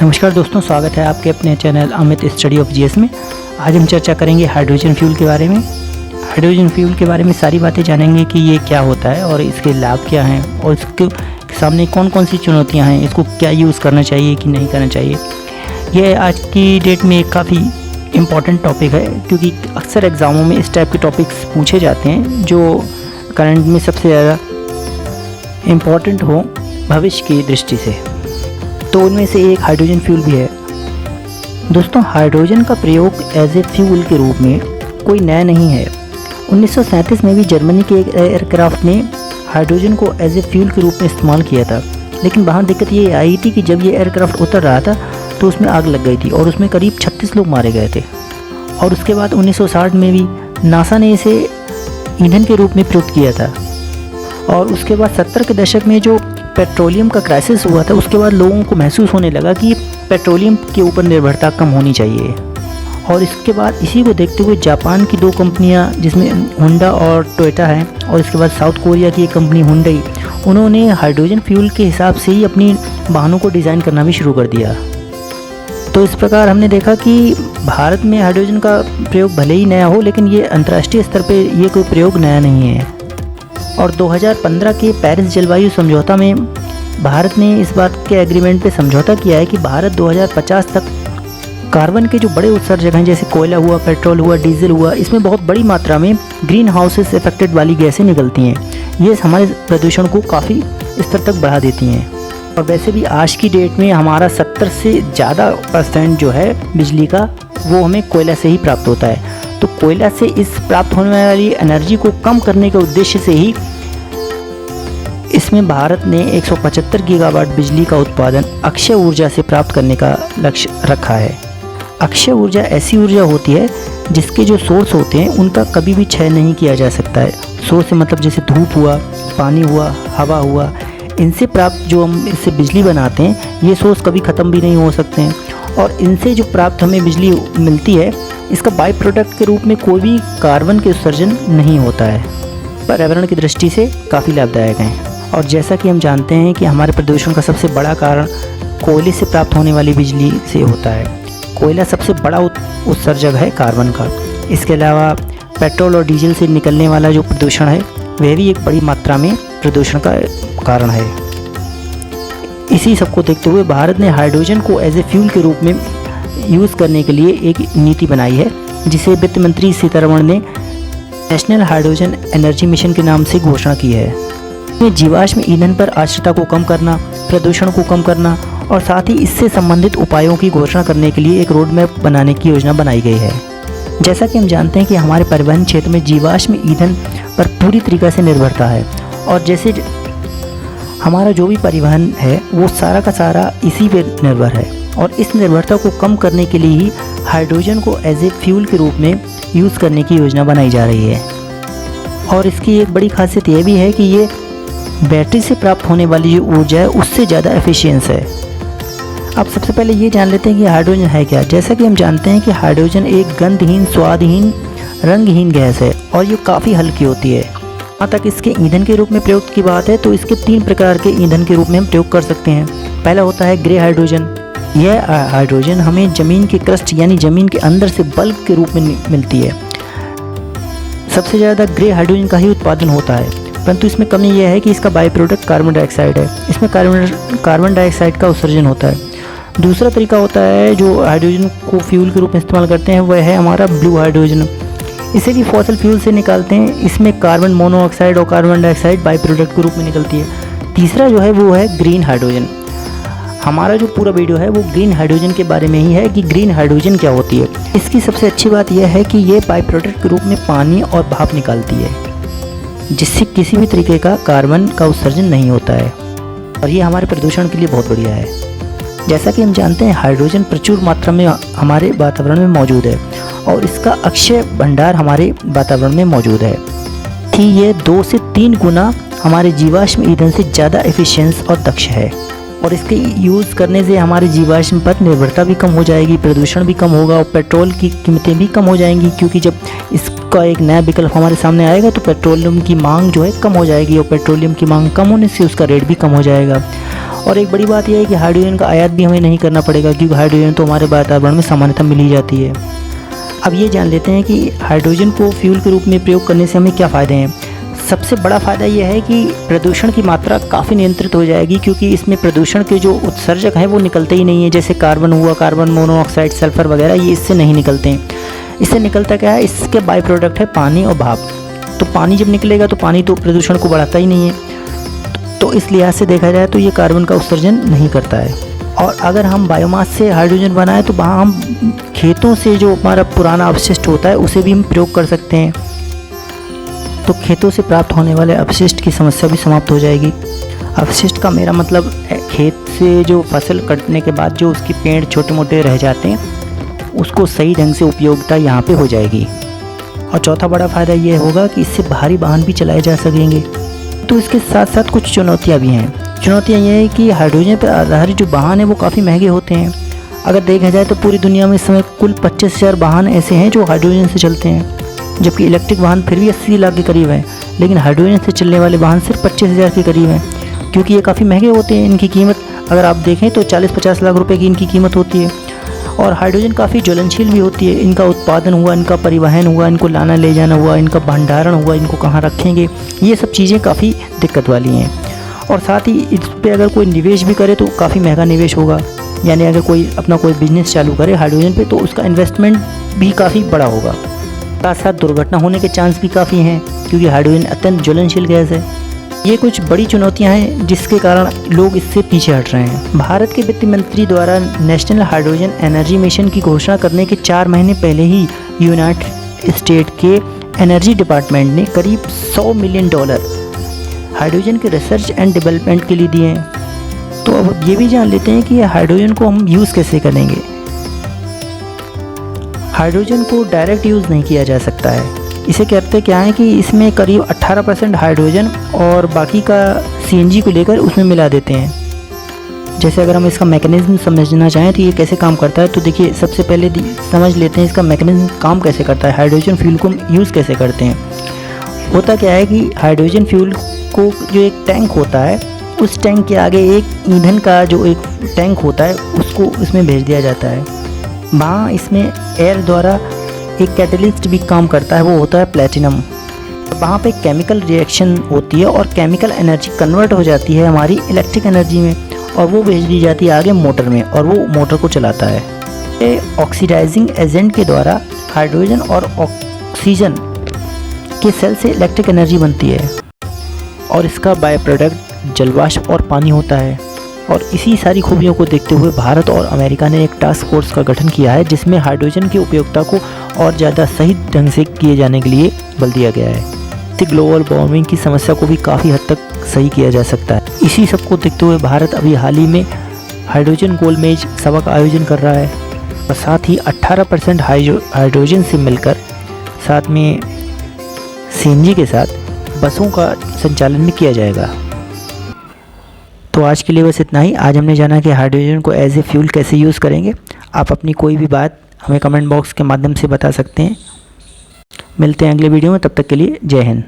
नमस्कार दोस्तों, स्वागत है आपके अपने channel Amit study of GS में। आज हम चर्चा करेंगे हाइड्रोजन फ्यूल के बारे में। हाइड्रोजन फ्यूल के बारे में सारी बातें जानेंगे कि ये क्या होता है और इसके लाभ क्या हैं और इसके सामने कौन कौन सी चुनौतियां हैं, इसको क्या यूज़ करना चाहिए कि नहीं करना चाहिए। यह आज की डेट में एक काफ़ी इम्पॉर्टेंट टॉपिक है, क्योंकि अक्सर एग्ज़ामों में इस टाइप के टॉपिक्स पूछे जाते हैं जो करंट में सबसे ज़्यादा इम्पॉर्टेंट हो भविष्य की दृष्टि से। तो उनमें से एक हाइड्रोजन फ्यूल भी है। दोस्तों, हाइड्रोजन का प्रयोग एज ए फ्यूल के रूप में कोई नया नहीं है। 1937 में भी जर्मनी के एक एयरक्राफ्ट ने हाइड्रोजन को एज ए फ्यूल के रूप में इस्तेमाल किया था, लेकिन वहाँ दिक्कत ये आई थी कि जब ये एयरक्राफ्ट उतर रहा था तो उसमें आग लग गई थी और उसमें करीब 36 लोग मारे गए थे। और उसके बाद 1960 में भी नासा ने इसे ईंधन के रूप में प्रयुक्त किया था। और उसके बाद 70 के दशक में जो पेट्रोलियम का क्राइसिस हुआ था, उसके बाद लोगों को महसूस होने लगा कि पेट्रोलियम के ऊपर निर्भरता कम होनी चाहिए। और इसके बाद इसी को देखते हुए जापान की दो कंपनियां, जिसमें होंडा और टोयोटा है, और इसके बाद साउथ कोरिया की एक कंपनी हुंडई, उन्होंने हाइड्रोजन फ्यूल के हिसाब से ही अपनी वाहनों को डिज़ाइन करना भी शुरू कर दिया। तो इस प्रकार हमने देखा कि भारत में हाइड्रोजन का प्रयोग भले ही नया हो, लेकिन ये अंतर्राष्ट्रीय स्तर पर ये कोई प्रयोग नया नहीं है। और 2015 के पेरिस जलवायु समझौता में भारत ने इस बात के एग्रीमेंट पे समझौता किया है कि भारत 2050 तक कार्बन के जो बड़े उत्सर्जक हैं, जैसे कोयला हुआ, पेट्रोल हुआ, डीजल हुआ, इसमें बहुत बड़ी मात्रा में ग्रीन हाउसेस इफेक्टेड वाली गैसें निकलती हैं। ये हमारे प्रदूषण को काफ़ी स्तर तक बढ़ा देती हैं। और वैसे भी आज की डेट में हमारा 70 से ज़्यादा % जो है बिजली का, वो हमें कोयला से ही प्राप्त होता है। तो कोयला से इस प्राप्त होने वाली एनर्जी को कम करने के उद्देश्य से ही इसमें भारत ने 175 गीगावाट बिजली का उत्पादन अक्षय ऊर्जा से प्राप्त करने का लक्ष्य रखा है। अक्षय ऊर्जा ऐसी ऊर्जा होती है जिसके जो सोर्स होते हैं उनका कभी भी क्षय नहीं किया जा सकता है। सोर्स से मतलब जैसे धूप हुआ, पानी हुआ, हवा हुआ, इनसे प्राप्त जो हम इससे बिजली बनाते हैं, ये सोर्स कभी ख़त्म भी नहीं हो सकते हैं। और इनसे जो प्राप्त हमें बिजली मिलती है, इसका बाई प्रोडक्ट के रूप में कोई भी कार्बन के उत्सर्जन नहीं होता है। पर्यावरण की दृष्टि से काफ़ी लाभदायक हैं। और जैसा कि हम जानते हैं कि हमारे प्रदूषण का सबसे बड़ा कारण कोयले से प्राप्त होने वाली बिजली से होता है। कोयला सबसे बड़ा उत्सर्जक है कार्बन का। इसके अलावा पेट्रोल और डीजल से निकलने वाला जो प्रदूषण है, वह भी एक बड़ी मात्रा में प्रदूषण का कारण है। इसी सबको देखते हुए भारत ने हाइड्रोजन को एज ए फ्यूल के रूप में यूज़ करने के लिए एक नीति बनाई है, जिसे वित्त मंत्री सीतारमण ने नेशनल हाइड्रोजन एनर्जी मिशन के नाम से घोषणा की है। इसमें जीवाश्म ईंधन पर आश्रितता को कम करना, प्रदूषण को कम करना और साथ ही इससे संबंधित उपायों की घोषणा करने के लिए एक रोड मैप बनाने की योजना बनाई गई है। जैसा कि हम जानते हैं कि हमारे परिवहन क्षेत्र में जीवाश्म ईंधन पर पूरी तरीक़ा से निर्भरता है, और जैसे हमारा जो भी परिवहन है वो सारा का सारा इसी पे निर्भर है। और इस निर्भरता को कम करने के लिए ही हाइड्रोजन को एज ए फ्यूल के रूप में यूज़ करने की योजना बनाई जा रही है। और इसकी एक बड़ी खासियत यह भी है कि ये बैटरी से प्राप्त होने वाली जो ऊर्जा है उससे ज़्यादा एफिशिएंस है। अब सबसे पहले ये जान लेते हैं कि हाइड्रोजन है क्या। जैसा कि हम जानते हैं कि हाइड्रोजन एक गंधहीन, स्वादहीन, रंगहीन गैस है और ये काफ़ी हल्की होती है। जहाँ तक इसके ईंधन के रूप में प्रयोग की बात है, तो इसके 3 प्रकार के ईंधन के रूप में हम प्रयोग कर सकते हैं। पहला होता है ग्रे हाइड्रोजन। यह हाइड्रोजन हमें ज़मीन के क्रस्ट यानी ज़मीन के अंदर से बल्ब के रूप में मिलती है। सबसे ज़्यादा ग्रे हाइड्रोजन का ही उत्पादन होता है, परंतु इसमें कमी यह है कि इसका बाई प्रोडक्ट कार्बन डाइऑक्साइड है। इसमें कार्बन डाइऑक्साइड का उत्सर्जन होता है। दूसरा तरीका होता है जो हाइड्रोजन को फ्यूल के रूप में इस्तेमाल करते हैं, वह है हमारा ब्लू हाइड्रोजन। इसे भी फॉसिल फ्यूल से निकालते हैं। इसमें कार्बन मोनोऑक्साइड और कार्बन डाइऑक्साइड बाई प्रोडक्ट के रूप में निकलती है। तीसरा जो है वो है ग्रीन हाइड्रोजन। हमारा जो पूरा वीडियो है वो ग्रीन हाइड्रोजन के बारे में ही है कि ग्रीन हाइड्रोजन क्या होती है। इसकी सबसे अच्छी बात यह है कि ये बाई प्रोडक्ट के रूप में पानी और भाप निकालती है, जिससे किसी भी तरीके का कार्बन का उत्सर्जन नहीं होता है। और ये हमारे प्रदूषण के लिए बहुत बढ़िया है। जैसा कि हम जानते हैं, हाइड्रोजन प्रचुर मात्रा में हमारे वातावरण में मौजूद है और इसका अक्षय भंडार हमारे वातावरण में मौजूद है कि ये 2 से 3 गुना हमारे जीवाश्म ईंधन से ज़्यादा एफिशिएंस और दक्ष है। और इसके यूज़ करने से हमारे जीवाश्म पर निर्भरता भी कम हो जाएगी, प्रदूषण भी कम होगा और पेट्रोल की कीमतें भी कम हो जाएंगी, क्योंकि जब इसका एक नया विकल्प हमारे सामने आएगा तो पेट्रोलियम की मांग जो है कम हो जाएगी और पेट्रोलियम की मांग कम होने से उसका रेट भी कम हो जाएगा। और एक बड़ी बात यह है कि हाइड्रोजन का आयात भी हमें नहीं करना पड़ेगा, क्योंकि हाइड्रोजन तो हमारे वातावरण में सामान्यतः मिल ही जाती है। अब ये जान लेते हैं कि हाइड्रोजन को फ्यूल के रूप में प्रयोग करने से हमें क्या फ़ायदे हैं। सबसे बड़ा फ़ायदा यह है कि प्रदूषण की मात्रा काफ़ी नियंत्रित हो जाएगी, क्योंकि इसमें प्रदूषण के जो उत्सर्जक हैं वो निकलते ही नहीं है। जैसे कार्बन हुआ, कार्बन मोनोऑक्साइड, सल्फ़र वगैरह, ये इससे नहीं निकलते हैं। इससे निकलता क्या है, इसके बाई प्रोडक्ट है पानी और भाप। तो पानी जब निकलेगा तो पानी तो प्रदूषण को बढ़ाता ही नहीं है, तो इस लिहाज से देखा जाए तो ये कार्बन का उत्सर्जन नहीं करता है। और अगर हम बायोमास से हाइड्रोजन बनाएं तो वहाँ हम खेतों से जो हमारा पुराना अपशिष्ट होता है उसे भी हम प्रयोग कर सकते हैं। तो खेतों से प्राप्त होने वाले अपशिष्ट की समस्या भी समाप्त हो जाएगी। अपशिष्ट का मेरा मतलब खेत से जो फसल कटने के बाद जो उसके पेड़ छोटे मोटे रह जाते हैं उसको सही ढंग से उपयोगिता यहाँ पे हो जाएगी। और चौथा बड़ा फ़ायदा ये होगा कि इससे भारी वाहन भी चलाए जा सकेंगे। तो इसके साथ साथ कुछ चुनौतियाँ भी हैं। चुनौतियाँ ये है कि हाइड्रोजन पर आधारित जो वाहन है वो काफ़ी महंगे होते हैं। अगर देखा जाए तो पूरी दुनिया में इस समय कुल 25,000 वाहन ऐसे हैं जो हाइड्रोजन से चलते हैं, जबकि इलेक्ट्रिक वाहन फिर भी 80 लाख के करीब हैं, लेकिन हाइड्रोजन से चलने वाले वाहन सिर्फ 25,000 के करीब हैं, क्योंकि ये काफ़ी महंगे होते हैं। इनकी कीमत अगर आप देखें तो 40-50 लाख रुपए की इनकी कीमत होती है। और हाइड्रोजन काफ़ी ज्वलनशील भी होती है। इनका उत्पादन हुआ, इनका परिवहन हुआ, इनको लाना ले जाना हुआ, इनका भंडारण हुआ, इनको कहाँ रखेंगे, ये सब चीज़ें काफ़ी दिक्कत वाली हैं। और साथ ही इस पर अगर कोई निवेश भी करे तो काफ़ी महंगा निवेश होगा। यानी अगर कोई अपना कोई बिजनेस चालू करे हाइड्रोजन पे तो उसका इन्वेस्टमेंट भी काफ़ी बड़ा होगा। साथ साथ दुर्घटना होने के चांस भी काफ़ी हैं, क्योंकि हाइड्रोजन अत्यंत ज्वलनशील गैस है। ये कुछ बड़ी चुनौतियां हैं जिसके कारण लोग इससे पीछे हट रहे हैं। भारत के वित्त मंत्री द्वारा नेशनल हाइड्रोजन एनर्जी मिशन की घोषणा करने के 4 महीने पहले ही यूनाइटेड स्टेट के एनर्जी डिपार्टमेंट ने करीब $100 मिलियन हाइड्रोजन के रिसर्च एंड डेवलपमेंट के लिए दिए हैं। तो अब ये भी जान लेते हैं कि हाइड्रोजन को हम यूज़ कैसे करेंगे। हाइड्रोजन को डायरेक्ट यूज़ नहीं किया जा सकता है। इसे कहते क्या है कि इसमें करीब 18% हाइड्रोजन और बाकी का CNG को लेकर उसमें मिला देते हैं। जैसे अगर हम इसका मैकेनिज्म समझना चाहें तो ये कैसे काम करता है, तो देखिए सबसे पहले समझ लेते हैं इसका मैकेनिज्म काम कैसे करता है, हाइड्रोजन फ्यूल को हम यूज़ कैसे करते हैं। होता क्या है कि हाइड्रोजन फ्यूल को जो एक टैंक होता है, उस टैंक के आगे एक ईंधन का जो एक टैंक होता है उसको इसमें भेज दिया जाता है। वहाँ इसमें एयर द्वारा एक कैटलिस्ट भी काम करता है, वो होता है प्लैटिनम। वहाँ पे केमिकल रिएक्शन होती है और केमिकल एनर्जी कन्वर्ट हो जाती है हमारी इलेक्ट्रिक एनर्जी में, और वो भेज दी जाती है आगे मोटर में, और वो मोटर को चलाता है। ये ऑक्सीडाइजिंग एजेंट के द्वारा हाइड्रोजन और ऑक्सीजन के सेल से इलेक्ट्रिक एनर्जी बनती है, और इसका बाय प्रोडक्ट जलवाष्प और पानी होता है। और इसी सारी खूबियों को देखते हुए भारत और अमेरिका ने एक टास्क फोर्स का गठन किया है, जिसमें हाइड्रोजन की उपयोगिता को और ज़्यादा सही ढंग से किए जाने के लिए बल दिया गया है। इससे ग्लोबल वार्मिंग की समस्या को भी काफ़ी हद तक सही किया जा सकता है। इसी सब को देखते हुए भारत अभी हाल ही में हाइड्रोजन गोलमेज सभा का आयोजन कर रहा है, और साथ ही 18% हाइड्रोजन से मिलकर साथ में CNG के साथ बसों का संचालन भी किया जाएगा। तो आज के लिए बस इतना ही। आज हमने जाना कि हाइड्रोजन को एज ए फ्यूल कैसे यूज़ करेंगे। आप अपनी कोई भी बात हमें कमेंट बॉक्स के माध्यम से बता सकते हैं। मिलते हैं अगले वीडियो में, तब तक के लिए जय हिंद।